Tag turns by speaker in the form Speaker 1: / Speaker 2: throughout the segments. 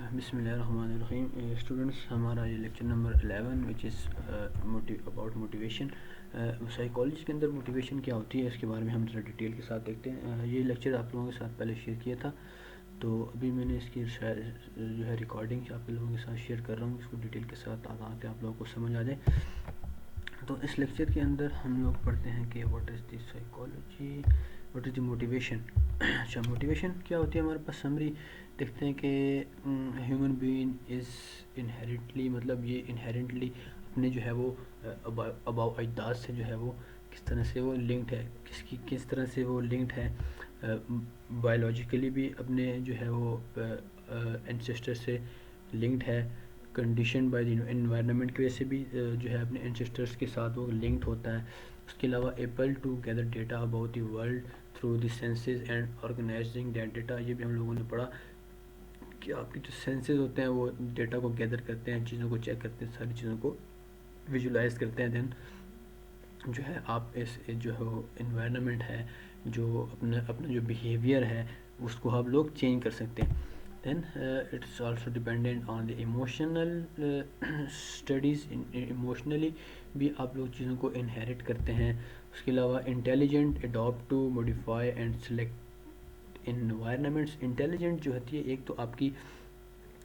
Speaker 1: بسم اللہ الرحمن الرحیم. اسٹوڈنٹس، ہمارا یہ lecture number 11 which is about motivation. Psychology کے اندر موٹیویشن کیا ہوتی ہے اس کے بارے میں ہم ذرا ڈیٹیل کے ساتھ دیکھتے ہیں. یہ لیکچر آپ لوگوں کے ساتھ پہلے شیئر کیا تھا، تو ابھی میں نے اس کی جو ہے ریکارڈنگ آپ لوگوں کے ساتھ شیئر کر رہا ہوں، اس کو ڈیٹیل کے ساتھ تاکہ آپ لوگوں کو سمجھ آ جائے. تو اس لیکچر کے اندر ہم لوگ پڑھتے ہیں کہ what is the psychology, what is the motivation. اچھا، موٹیویشن کیا ہوتی ہے؟ ہمارے پاس سمری دیکھتے ہیں کہ ہیومن بینگ از انہیرنٹلی، مطلب یہ انہیرنٹلی اپنے جو ہے وہ اباؤ اجداد سے جو ہے وہ کس طرح سے وہ لنکڈ ہے، کس طرح سے وہ لنکڈ ہے بایولوجیکلی بھی اپنے جو ہے وہ انسیسٹر سے لنکڈ ہے، کنڈیشن بائی دی انوائرمنٹ کی وجہ سے بھی جو ہے اپنے انسیسٹرس کے ساتھ وہ لنکڈ ہوتا ہے. اس کے علاوہ able to gather data about the world through the senses and organizing that data. یہ بھی ہم لوگوں نے پڑھا کہ آپ کے جو سینسز ہوتے ہیں وہ ڈیٹا کو گیدر کرتے ہیں، چیزوں کو چیک کرتے ہیں، ساری چیزوں کو ویژولائز کرتے ہیں. دین جو ہے آپ اس جو ہے انوائرمنٹ ہے، جو اپنا جو بیہیویئر ہے اس کو آپ لوگ چینج کر سکتے ہیں. Then it's also dependent on the emotional studies. Emotionally بھی آپ لوگ چیزوں کو انہیریٹ کرتے ہیں. اس کے علاوہ intelligent adapt to modify and select environments. Intelligent جو ہوتی ہے، ایک تو آپ کی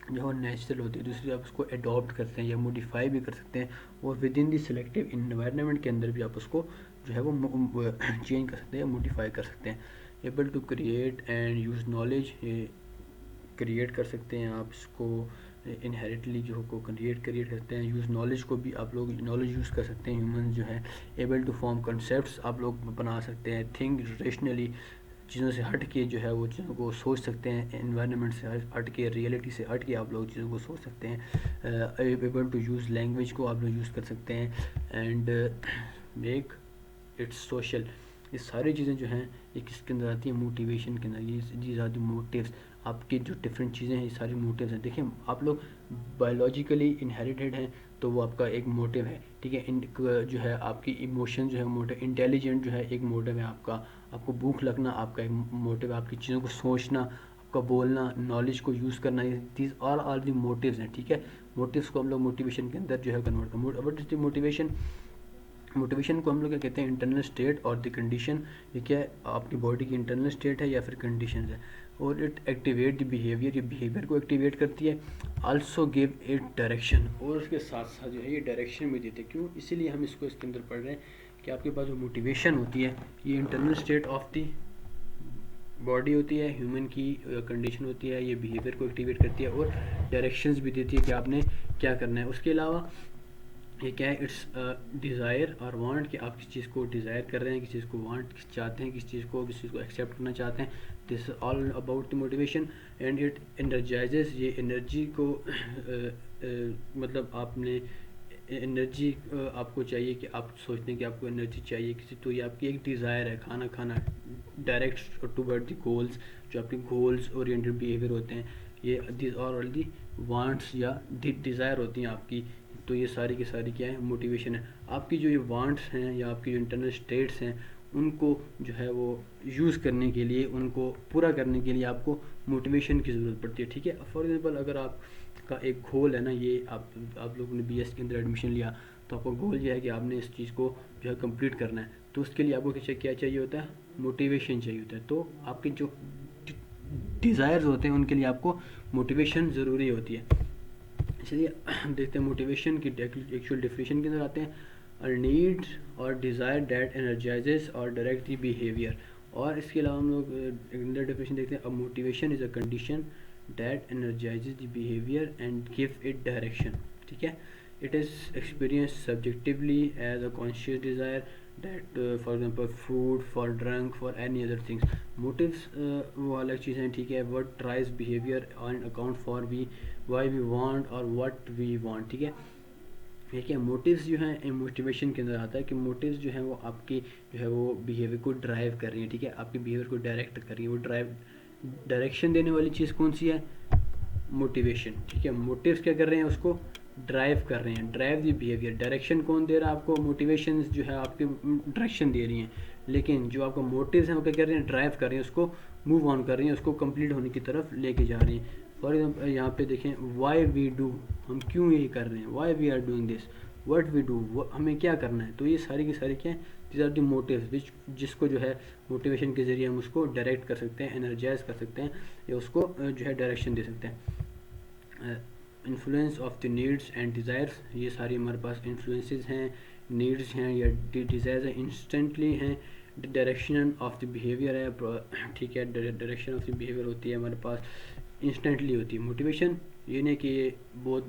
Speaker 1: جو نیچرل ہوتی ہے، دوسری آپ اس کو اڈاپٹ کرتے ہیں یا موڈیفائی بھی کر سکتے ہیں، اور with in the selective environment کے اندر بھی آپ اس کو جو ہے وہ چینج کر سکتے ہیں یا موڈیفائی کر سکتے ہیں. Able to create and use knowledge. Create کر سکتے ہیں آپ اس کو انہیریٹلی جو کو کریٹ کرتے ہیں. یوز نالج کو بھی آپ لوگ نالج یوز کر سکتے ہیں. ہیومنز جو ہے ایبل ٹو فارم کنسیپٹس آپ لوگ بنا سکتے ہیں. تھنک ریشنلی، چیزوں سے ہٹ کے جو ہے وہ چیزوں کو سوچ سکتے ہیں. انوائرمنٹ سے ہٹ کے، ریئلٹی سے ہٹ کے آپ لوگ چیزوں کو سوچ سکتے ہیں. ایبل ٹو یوز لینگویج کو آپ لوگ یوز کر سکتے ہیں. And make its social. یہ ساری چیزیں جو ہیں یہ کس کے اندر آتی ہیں؟ موٹیویشن کے اندر. یہ آتی موٹیوز. آپ کی جو ڈفرینٹ چیزیں ہیں یہ ساری موٹیوز ہیں. دیکھیں، آپ لوگ بایولوجیکلی انہیریٹیڈ ہیں تو وہ آپ کا ایک موٹیو ہے، ٹھیک ہے. جو ہے آپ کی ایموشن جو ہے موٹیو. انٹیلیجنٹ جو ہے ایک موٹیو ہے آپ کا. آپ کو بھوک لگنا آپ کا ایک موٹیو ہے. آپ کی چیزوں کو سوچنا، آپ کا بولنا، نالج کو یوز کرنا، دیز آل دی موٹیوز ہیں، ٹھیک ہے. موٹیوز کو ہم لوگ موٹیویشن کے اندر جو ہے کنورٹ کریں. What is the motivation? Motivation کو ہم لوگ کیا کہتے ہیں؟ انٹرنل اسٹیٹ اور دی کنڈیشن. یہ کیا ہے؟ آپ کی باڈی کی انٹرنل اسٹیٹ ہے یا پھر کنڈیشنز ہے. اور اٹ ایکٹیویٹ دی بیہیویئر. یہ بیہیویئر کو ایکٹیویٹ کرتی ہے. Also give it direction. اور اس کے ساتھ ساتھ جو ہے یہ ڈائریکشن بھی دیتے ہیں. کیوں؟ اسی لیے ہم اس کو اس کے اندر پڑھ رہے ہیں کہ آپ کے پاس جو موٹیویشن ہوتی ہے یہ internal state of the body ہوتی ہے، ہیومن کی کنڈیشن ہوتی ہے. یہ بیہیویئر کو ایکٹیویٹ کرتی ہے اور ڈائریکشنز بھی دیتی ہے کہ آپ نے کیا کرنا ہے. اس کے علاوہ یہ کیا ہے؟ اٹس ڈیزائر اور وانٹ، کہ آپ کس چیز کو ڈیزائر کر رہے ہیں، کس چیز کو وانٹ چاہتے ہیں، کس چیز کو ایکسیپٹ کرنا چاہتے ہیں. This all about the motivation. And it energises. یہ انرجی کو مطلب آپ نے انرجی آپ کو چاہیے کہ آپ سوچتے ہیں کہ آپ کو انرجی چاہیے کسی، تو یہ آپ کی ایک ڈیزائر ہے. کھانا ڈائریکٹ ٹوورڈ دی گولز. جو آپ کے گولز اورینٹڈ بیہیویئر ہوتے ہیں یہ these are all the wants یا ڈیزائر ہوتی ہیں آپ کی. تو یہ ساری کی ساری کیا ہے؟ موٹیویشن ہے. آپ کی جو یہ وانٹس ہیں یا آپ کی جو انٹرنل اسٹیٹس ہیں ان کو جو ہے وہ یوز کرنے کے لیے، ان کو پورا کرنے کے لیے آپ کو موٹیویشن کی ضرورت پڑتی ہے، ٹھیک ہے. فار ایگزامپل اگر آپ کا ایک گول ہے نا، یہ آپ لوگوں نے بی ایس کے اندر ایڈمیشن لیا تو آپ کا گول یہ ہے کہ آپ نے اس چیز کو جو ہے کمپلیٹ کرنا ہے. تو اس کے لیے آپ کو کیا چاہیے ہوتا ہے؟ موٹیویشن چاہیے ہوتا ہے. تو آپ کے جو ڈیزائرز ہوتے ہیں ان کے لیے آپ کو موٹیویشن ضروری ہوتی ہے. اس لیے دیکھتے ہیں موٹیویشن کی ایکچوئل ڈیفینیشن کے اندر آتے ہیں. نیڈ اور ڈیزائر دیٹ انرجائزز اور ڈائریکٹ دی بیہیویئر. اور اس کے علاوہ ہم لوگ اندر ڈیفینیشن دیکھتے ہیں. Motivation is a condition that energises the behaviour and give it direction, ٹھیک ہے. It is experience subjectively as a conscious desire that for example food, for drink, for any other things. Motives وہ الگ چیزیں ہیں، ٹھیک ہے. What drives behaviour on account for why we want or what we want, ٹھیک ہے. ٹھیک ہے. موٹیوز جو ہیں موٹیویشن کے اندر آتا ہے کہ موٹیوز جو ہیں وہ آپ کی جو ہے وہ بیہیویئر کو ڈرائیو کر رہی ہیں، ٹھیک ہے. آپ کے بیہیویئر کو ڈائریکٹ کر رہی ہیں. وہ ڈائریکشن دینے والی چیز کون سی ہے؟ موٹیویشن، ٹھیک ہے. موٹیوز کیا کر رہے ہیں؟ اس کو ڈرائیو کر رہے ہیں. Drive the behaviour. ڈائریکشن کون دے رہا ہے آپ کو؟ موٹیویشن جو ہے آپ کی ڈائریکشن دے رہی ہیں، لیکن جو آپ کا موٹیوز ہیں وہ کیا کر رہے ہیں؟ ڈرائیو کر رہے ہیں، اس کو موو آن کر رہی ہیں، اس کو کمپلیٹ ہونے کی طرف لے کے جا رہی ہیں. فار ایگزامپل یہاں پہ دیکھیں وائی وی ڈو، ہم کیوں یہ کر رہے ہیں، why we are doing this, what we do, ہمیں کیا کرنا ہے. تو یہ ساری کی ساری کیا ہیں، دیز آر دی موٹیوز وچ، جس کو جو ہے موٹیویشن کے ذریعے ہم اس کو ڈائریکٹ کر سکتے ہیں، انرجائز کر سکتے ہیں، یا اس کو جو ہے ڈائریکشن دے سکتے ہیں. Influence of the needs and desires, یہ ساری ہمارے پاس انفلوئنسز ہیں، نیڈس ہیں یا ڈیزائرز ہیں. انسٹنٹلی ہیں، ڈائریکشن آف دی بیہیویئر ہے، ٹھیک ہے، ڈائریکشن آف دی بیہیویئر ہوتی ہے ہمارے پاس، انسٹنٹلی ہوتی ہے. موٹیویشن یہ نہیں کہ یہ بہت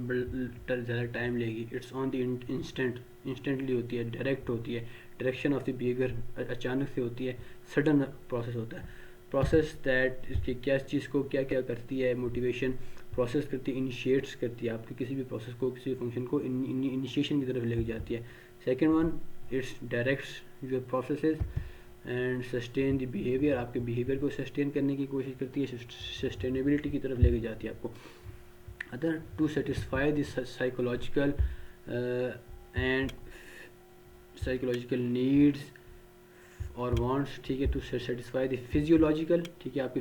Speaker 1: زیادہ ٹائم لے گی، اٹس آن دی انسٹنٹلی ہوتی ہے، ڈائریکٹ ہوتی ہے. ڈائریکشن آف دی بیہیویئر اچانک سے ہوتی ہے، سڈن پروسیس ہوتا ہے. پروسیس دیٹ، اس کی کیا چیز کو کیا کیا کرتی ہے موٹیویشن، پروسیس کرتی ہے، انیشیٹس کرتی ہے آپ کی کسی بھی پروسیس کو، کسی بھی فنکشن کو انیشیشن کی طرف لے کے جاتی ہے. Second one, it's directs your processes and sustain the behaviour, آپ کے بیہیویئر کو سسٹین کرنے کی کوشش کرتی ہے، سسٹینیبلٹی کی طرف لے کے جاتی ہے آپ کو. Other to satisfy the psychological and psychological needs اور وانٹس، ٹھیک ہے، ٹو سیٹسفائی دی فزیولوجیکل، ٹھیک ہے، آپ کی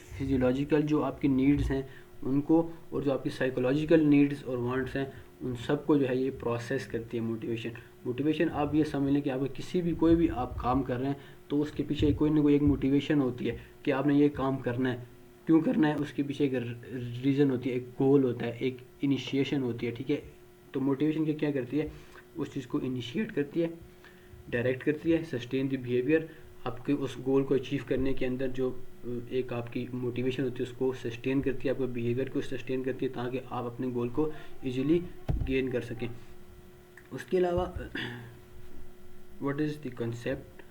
Speaker 1: فزیولوجیکل جو آپ کی نیڈس ہیں ان کو، اور جو آپ کی سائیکولوجیکل نیڈس اور وانٹس ہیں ان سب کو جو ہے یہ پروسیس کرتی ہے موٹیویشن. موٹیویشن آپ یہ سمجھ لیں کہ آپ کسی بھی کوئی بھی آپ کام کر رہے ہیں تو اس کے پیچھے کوئی نہ کوئی ایک موٹیویشن ہوتی ہے کہ آپ نے یہ کام کرنا ہے. کیوں کرنا ہے، اس کے پیچھے ایک ریزن ہوتی ہے، ایک گول ہوتا ہے، ایک انیشیشن ہوتی ہے، ٹھیک ہے. تو موٹیویشن کیا کرتی ہے، اس چیز کو انیشیٹ کرتی ہے، ڈائریکٹ کرتی ہے، سسٹین دی بیہیویئر، آپ کے اس گول کو اچیو کرنے کے اندر جو ایک آپ کی موٹیویشن ہوتی ہے اس کو سسٹین کرتی ہے، آپ کے بیہیویئر کو سسٹین کرتی ہے تاکہ آپ اپنے گول کو ایزیلی گین کر سکیں. اس کے علاوہ what is the concept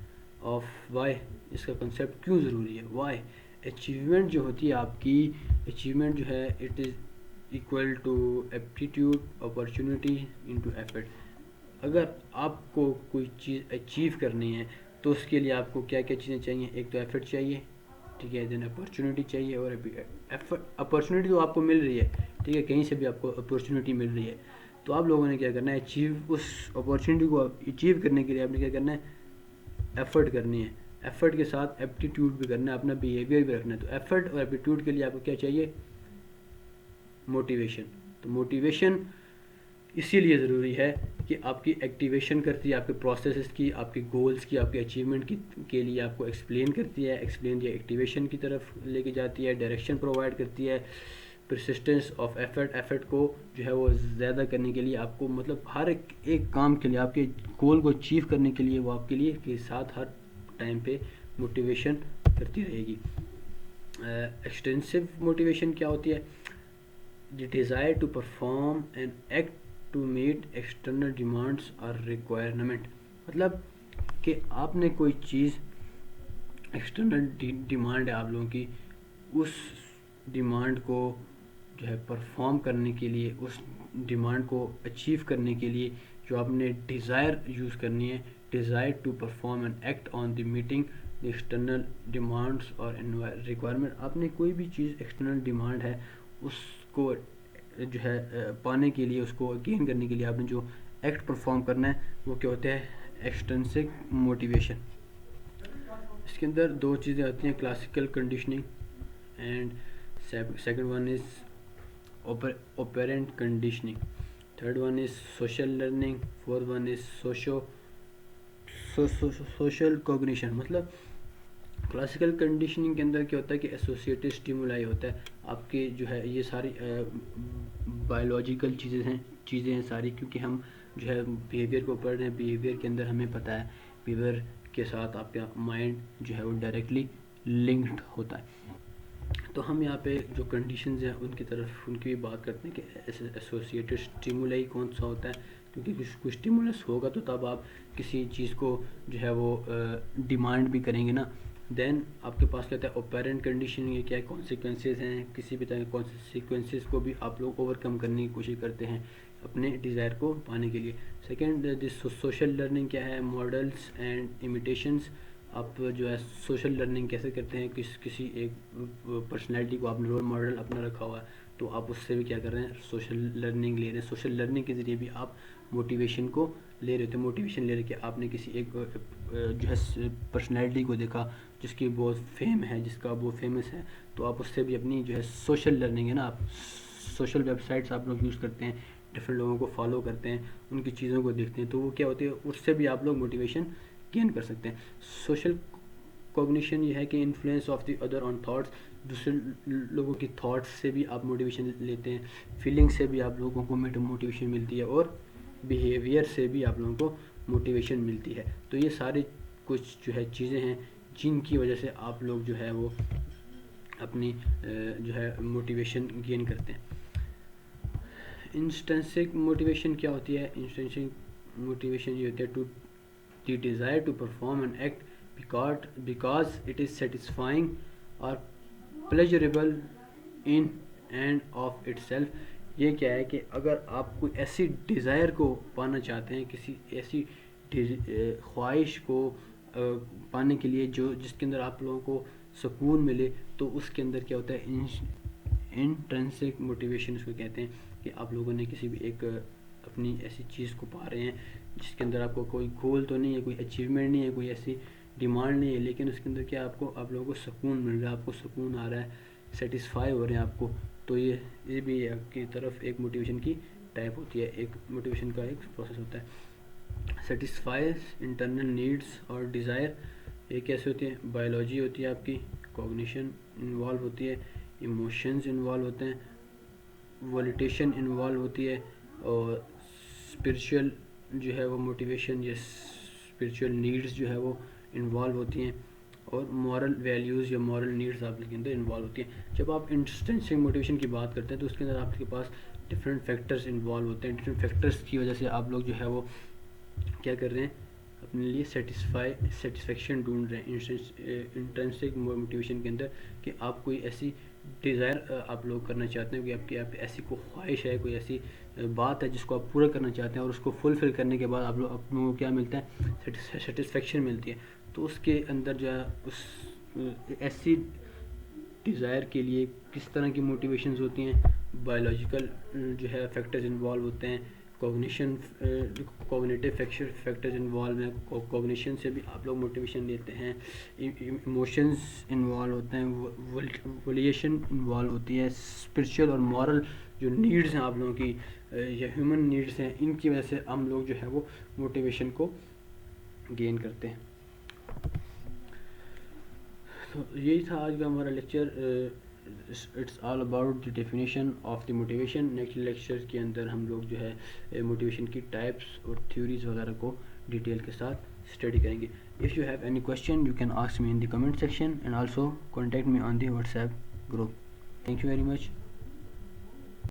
Speaker 1: of why, اس کا کنسیپٹ کیوں ضروری ہے، وائی. اچیومنٹ جو ہوتی ہے آپ کی، اچیومنٹ جو ہے it is equal to aptitude opportunity into effort. اگر آپ کو کوئی چیز اچیو کرنی ہے تو اس کے لیے آپ کو کیا کیا چیزیں چاہیے، ایک تو ایفرٹ چاہیے، ٹھیک ہے، دین اپرچونیٹی چاہیے. اور اپرچونیٹی تو آپ کو مل رہی ہے، ٹھیک ہے، کہیں سے بھی آپ کو اپرچونیٹی مل رہی ہے، تو آپ لوگوں نے کیا کرنا ہے، اس اپرچونیٹی کو اچیو کرنے کے لیے آپ نے کیا کرنا ہے، ایفرٹ کرنی ہے. ایفرٹ کے ساتھ ایپٹیٹیوڈ بھی کرنا ہے، اپنا بیہیویئر بھی رکھنا ہے. تو ایفرٹ اور ایپٹیٹیوڈ کے لیے آپ کو کیا چاہیے، موٹیویشن. تو موٹیویشن اسی لیے ضروری ہے کہ آپ کی ایکٹیویشن کرتی ہے، آپ کے پروسیسز کی، آپ کے گولز کی، آپ کے اچیومنٹ کے لیے آپ کو ایکسپلین کرتی ہے، ایکسپلین یا ایکٹیویشن کی طرف لے کے جاتی ہے، ڈائریکشن پرووائڈ کرتی ہے. پرسسٹنس آف ایفرٹ، ایفرٹ کو جو ہے وہ زیادہ کرنے کے لیے آپ کو، مطلب ہر ایک کام کے لیے، آپ کے گول کو اچیو کرنے کے لیے وہ آپ کے لیے کے ساتھ ہر ٹائم پہ موٹیویشن کرتی رہے گی. ایکسٹینسو موٹیویشن کیا ہوتی ہے، the desire to perform and act to meet external demands اور ریکوائرمنٹ. مطلب کہ آپ نے کوئی چیز، ایکسٹرنل ڈیمانڈ ہے آپ لوگوں کی، اس ڈیمانڈ کو جو ہے پرفارم کرنے کے لیے، اس ڈیمانڈ کو اچیو کرنے کے لیے جو آپ نے ڈیزائر یوز کرنی ہے، desire to perform and act on the meeting the external demands اور ریکوائرمنٹ. آپ نے کوئی بھی چیز ایکسٹرنل ڈیمانڈ ہے اس کو جو ہے پانے کے لیے، اس کو گین کرنے کے لیے آپ نے جو ایکٹ پرفارم کرنا ہے وہ کیا ہوتا ہے، ایکسٹرنسک موٹیویشن. اس کے اندر دو چیزیں آتی ہیں، classical conditioning and second one is operant conditioning, third one is social learning, fourth one is social cognition. مطلب کلاسیکل کنڈیشننگ کے اندر کیا ہوتا ہے کہ ایسوسیٹیو اسٹیمولائی ہوتا ہے، آپ کے جو ہے یہ ساری بایولوجیکل چیزیں ہیں ساری، کیونکہ ہم جو ہے بیہیویئر کو پڑھ رہے ہیں، بیہیویئر کے اندر ہمیں پتہ ہے بیہیویئر کے ساتھ آپ کا مائنڈ جو ہے وہ ڈائریکٹلی لنکڈ ہوتا ہے. تو ہم یہاں پہ جو کنڈیشنز ہیں ان کی طرف ان کی بھی بات کرتے ہیں کہ ایسوسیٹیڈ اسٹیمولائی کون سا ہوتا ہے، کیونکہ کچھ اسٹیمولس ہوگا تو تب آپ کسی چیز کو جو ہے وہ ڈیمانڈ بھی کریں گے نا. دین آپ کے پاس کیا ہوتا ہے اوپیرنٹ کنڈیشن، یہ کیا ہے، کانسیکوینسز ہیں، کسی بھی طرح کے کانسیکوینسز کو بھی آپ لوگ اوور کم کرنے کی کوشش کرتے ہیں اپنے ڈیزائر کو پانے کے لیے. سیکنڈ سوشل لرننگ کیا ہے، ماڈلس اینڈ امیٹیشنس. آپ جو ہے سوشل لرننگ کیسے کرتے ہیں، کسی ایک پرسنالٹی کو آپ نے رول ماڈل اپنا رکھا ہوا ہے تو آپ اس سے بھی کیا کر رہے ہیں, سوشل لرننگ لے رہے ہیں. سوشل لرننگ کے ذریعے بھی آپ موٹیویشن کو لے رہے ہوتے ہیں. موٹیویشن لے رہے کہ آپ نے کسی ایک جو ہے پرسنالٹی کو دیکھا جس کی بہت فیم ہے, جس کا بہت فیمس ہے, تو آپ اس سے بھی اپنی جو ہے سوشل لرننگ ہے نا, آپ سوشل ویب سائٹس آپ لوگ یوز کرتے ہیں, ڈفرینٹ لوگوں کو فالو کرتے ہیں, ان کی چیزوں کو دیکھتے ہیں, تو وہ کیا ہوتی ہے, اس سے بھی آپ لوگ موٹیویشن گین کر سکتے ہیں. سوشل کوگنیشن یہ ہے کہ influence of the other on thoughts, دوسرے لوگوں کی تھاٹس سے بھی آپ موٹیویشن لیتے ہیں, فیلنگ سے بھی آپ لوگوں کو موٹیویشن ملتی ہے, اور بیہیویئر سے بھی آپ لوگوں کو موٹیویشن ملتی ہے. تو یہ سارے کچھ جو ہے چیزیں ہیں جن کی وجہ سے آپ لوگ جو ہے وہ اپنی جو ہے موٹیویشن گین کرتے ہیں. انسٹرنسک موٹیویشن کیا ہوتی ہے؟ انسٹرنسک موٹیویشن یہ ہوتی ہے to the desire to perform and act because it is satisfying or pleasurable in and of itself. یہ کیا ہے کہ اگر آپ کوئی ایسی ڈیزائر کو پانا چاہتے ہیں, کسی ایسی خواہش کو پانے کے لیے جس کے اندر آپ لوگوں کو سکون ملے, تو اس کے اندر کیا ہوتا ہے, انٹرنسک موٹیویشن اس کو کہتے ہیں, کہ آپ لوگوں نے کسی بھی ایک اپنی ایسی چیز کو پا رہے ہیں جس کے اندر آپ کو کوئی گول تو نہیں ہے, کوئی اچیومنٹ نہیں ہے, کوئی ایسی ڈیمانڈ نہیں ہے, لیکن اس کے اندر کیا آپ لوگوں کو سکون مل رہا ہے, آپ کو سکون آ رہا ہے, سیٹسفائی ہو رہے ہیں آپ کو. تو یہ بھی آپ کی طرف ایک موٹیویشن کی ٹائپ ہوتی ہے, ایک موٹیویشن کا ایک پروسیس ہوتا ہے. سیٹسفائز انٹرنل نیڈس اور ڈیزائر, یہ کیسے ہوتی ہے؟ بایولوجی ہوتی ہے آپ کی, کوگنیشن انوالو ہوتی ہے, ایموشنز انوالو ہوتے ہیں, ویلیڈیشن انوالو ہوتی ہے, اور اسپرچول جو ہے وہ موٹیویشن یا اسپرچول نیڈس جو ہے وہ انوالو ہوتی ہیں, اور مورل ویلیوز یا مورل نیڈس آپ کے اندر انوالو ہوتی ہیں. جب آپ انٹرنسک موٹیویشن کی بات کرتے ہیں تو اس کے اندر آپ کے پاس ڈفرینٹ فیکٹرز انوالو ہوتے ہیں. ڈفرینٹ فیکٹرز کی وجہ سے آپ لوگ جو ہے وہ کیا کر رہے ہیں, اپنے لیے سیٹسفیکشن ڈھونڈ رہے ہیں انٹرنسک موٹیویشن کے اندر, کہ آپ کوئی ایسی ڈیزائر آپ لوگ کرنا چاہتے ہیں, کہ آپ ایسی کوئی خواہش ہے, کوئی ایسی بات ہے جس کو آپ پورا کرنا چاہتے ہیں, اور اس کو فلفل کرنے کے بعد آپ لوگوں کو کیا ملتا ہے, سیٹسفیکشن ملتی ہے. تو اس کے اندر جو ہے اس ایسی ڈیزائر کے لیے کس طرح کی موٹیویشنز ہوتی ہیں؟ بایولوجیکل جو ہے فیکٹرز انوالو ہوتے ہیں, کوگنیٹیو فیکٹرز انوالو ہیں, کوگنیشن سے بھی آپ لوگ موٹیویشن لیتے ہیں, ایموشنز انوالو ہوتے ہیں, ویلیشن انوالو ہوتی ہے, اسپرچول اور مورل جو نیڈس ہیں آپ لوگوں کی یا ہیومن نیڈس ہیں, ان کی وجہ سے ہم لوگ جو ہے وہ موٹیویشن کو گین کرتے ہیں. تو یہی تھا آج کا ہمارا lecture. It's all about the definition of the motivation. Next lecture کے اندر ہم لوگ جو ہے موٹیویشن کی ٹائپس اور تھیوریز وغیرہ کو ڈیٹیل کے ساتھ اسٹڈی کریں گے. If you have any question, you can ask me in the comment section, and also contact me on the WhatsApp group. Thank you very much.